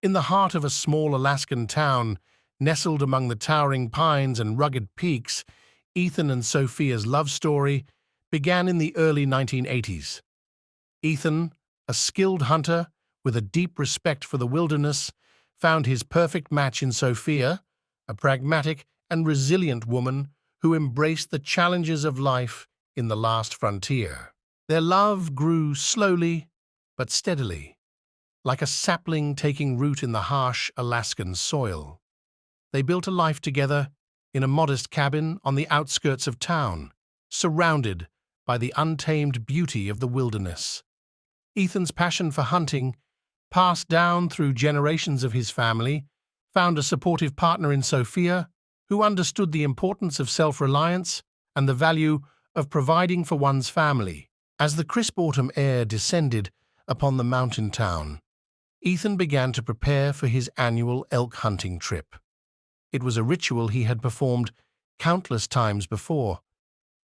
In the heart of a small Alaskan town, nestled among the towering pines and rugged peaks, Ethan and Sophia's love story began in the early 1980s. Ethan, a skilled hunter with a deep respect for the wilderness, found his perfect match in Sophia, a pragmatic and resilient woman who embraced the challenges of life in the last frontier. Their love grew slowly but steadily, like a sapling taking root in the harsh Alaskan soil. They built a life together in a modest cabin on the outskirts of town, surrounded by the untamed beauty of the wilderness. Ethan's passion for hunting, passed down through generations of his family, found a supportive partner in Sophia, who understood the importance of self-reliance and the value of providing for one's family. As the crisp autumn air descended upon the mountain town, Ethan began to prepare for his annual elk hunting trip. It was a ritual he had performed countless times before,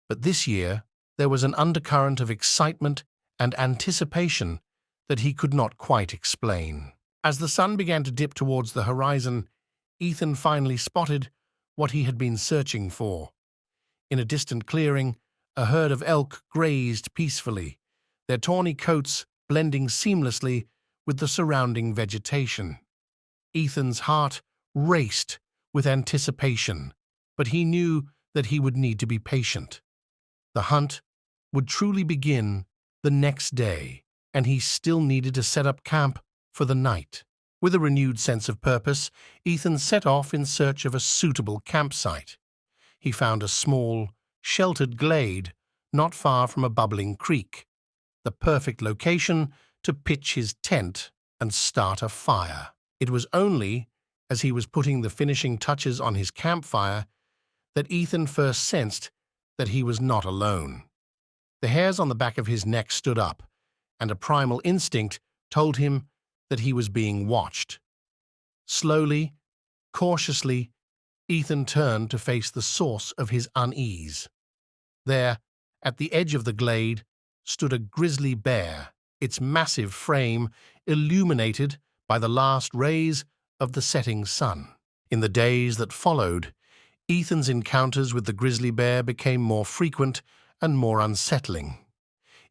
but this year there was an undercurrent of excitement and anticipation that he could not quite explain. As the sun began to dip towards the horizon, Ethan finally spotted what he had been searching for. In a distant clearing, a herd of elk grazed peacefully, their tawny coats blending seamlessly with the surrounding vegetation. Ethan's heart raced with anticipation, but he knew that he would need to be patient. The hunt would truly begin the next day, and he still needed to set up camp for the night. With a renewed sense of purpose, Ethan set off in search of a suitable campsite. He found a small, sheltered glade not far from a bubbling creek, the perfect location to pitch his tent and start a fire. It was only as he was putting the finishing touches on his campfire that Ethan first sensed that he was not alone. The hairs on the back of his neck stood up, and a primal instinct told him that he was being watched. Slowly, cautiously, Ethan turned to face the source of his unease. There, at the edge of the glade, stood a grizzly bear, its massive frame illuminated by the last rays of the setting sun. In the days that followed, Ethan's encounters with the grizzly bear became more frequent and more unsettling.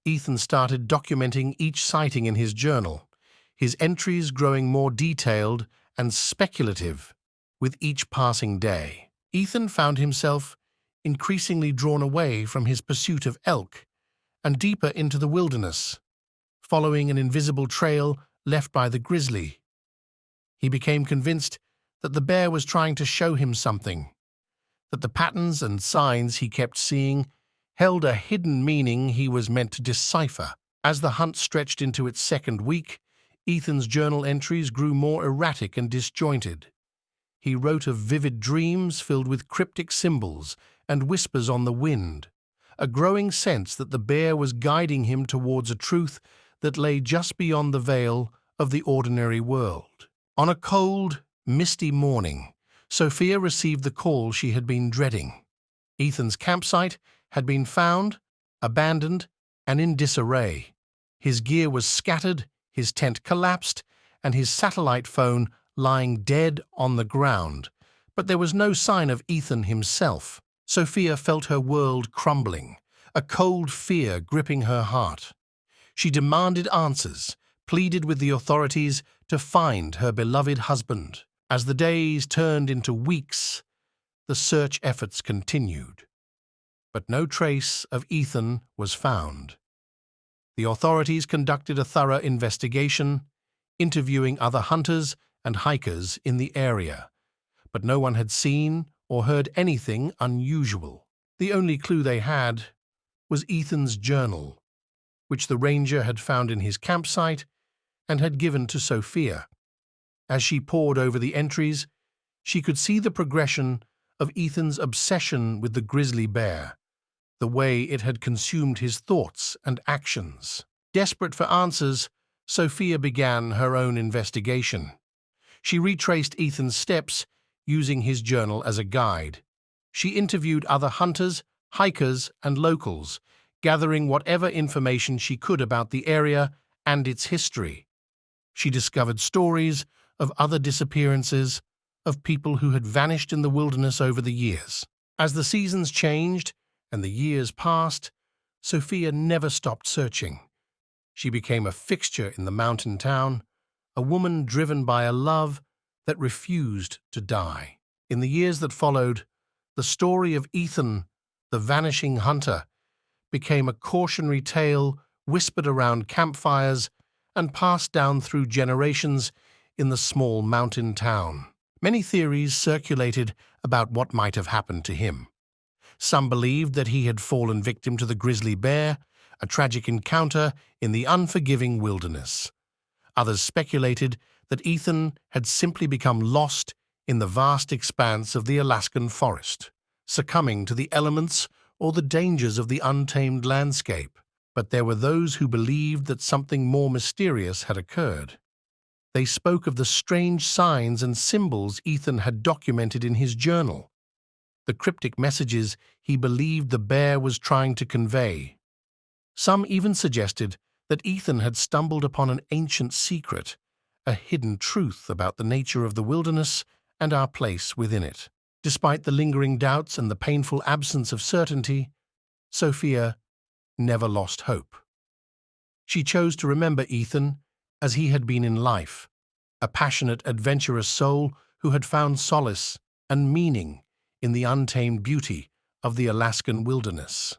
Ethan started documenting each sighting in his journal, his entries growing more detailed and speculative with each passing day. Ethan found himself increasingly drawn away from his pursuit of elk and deeper into the wilderness, following an invisible trail left by the grizzly. He became convinced that the bear was trying to show him something, that the patterns and signs he kept seeing held a hidden meaning he was meant to decipher. As the hunt stretched into its second week, Ethan's journal entries grew more erratic and disjointed. He wrote of vivid dreams filled with cryptic symbols and whispers on the wind, a growing sense that the bear was guiding him towards a truth that lay just beyond the veil of the ordinary world. On a cold, misty morning, Sophia received the call she had been dreading. Ethan's campsite had been found, abandoned, and in disarray. His gear was scattered, his tent collapsed, and his satellite phone lying dead on the ground. But there was no sign of Ethan himself. Sophia felt her world crumbling, a cold fear gripping her heart. She demanded answers, pleaded with the authorities to find her beloved husband. As the days turned into weeks, the search efforts continued. But no trace of Ethan was found. The authorities conducted a thorough investigation, interviewing other hunters and hikers in the area, but no one had seen or heard anything unusual. The only clue they had was Ethan's journal, which the ranger had found in his campsite and had given to Sophia. As she pored over the entries, she could see the progression of Ethan's obsession with the grizzly bear, the way it had consumed his thoughts and actions. Desperate for answers, Sophia began her own investigation. She retraced Ethan's steps, using his journal as a guide. She interviewed other hunters, hikers, and locals, gathering whatever information she could about the area and its history. She discovered stories of other disappearances of people who had vanished in the wilderness over the years. As the seasons changed and the years passed, Sophia never stopped searching. She became a fixture in the mountain town, a woman driven by a love that refused to die. In the years that followed, the story of Ethan, the vanishing hunter, became a cautionary tale whispered around campfires and passed down through generations in the small mountain town. Many theories circulated about what might have happened to him. Some believed that he had fallen victim to the grizzly bear, a tragic encounter in the unforgiving wilderness. Others speculated that Ethan had simply become lost in the vast expanse of the Alaskan forest, succumbing to the elements or the dangers of the untamed landscape. But there were those who believed that something more mysterious had occurred. They spoke of the strange signs and symbols Ethan had documented in his journal, the cryptic messages he believed the bear was trying to convey. Some even suggested that Ethan had stumbled upon an ancient secret, a hidden truth about the nature of the wilderness and our place within it. Despite the lingering doubts and the painful absence of certainty, Sophia never lost hope. She chose to remember Ethan as he had been in life, a passionate, adventurous soul who had found solace and meaning in the untamed beauty of the Alaskan wilderness.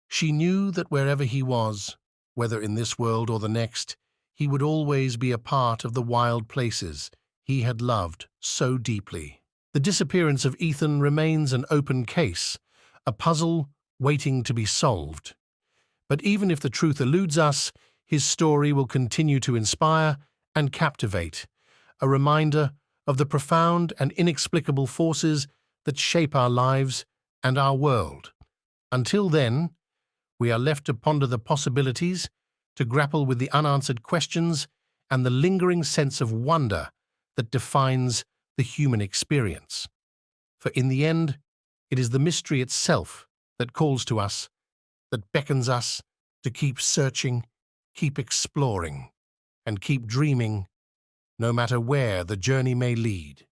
She knew that wherever he was, whether in this world or the next, he would always be a part of the wild places he had loved so deeply. The disappearance of Ethan remains an open case, a puzzle waiting to be solved. But even if the truth eludes us, his story will continue to inspire and captivate, a reminder of the profound and inexplicable forces that shape our lives and our world. Until then, we are left to ponder the possibilities, to grapple with the unanswered questions and the lingering sense of wonder that defines the human experience. For in the end, it is the mystery itself that calls to us, that beckons us to keep searching, keep exploring, and keep dreaming, no matter where the journey may lead.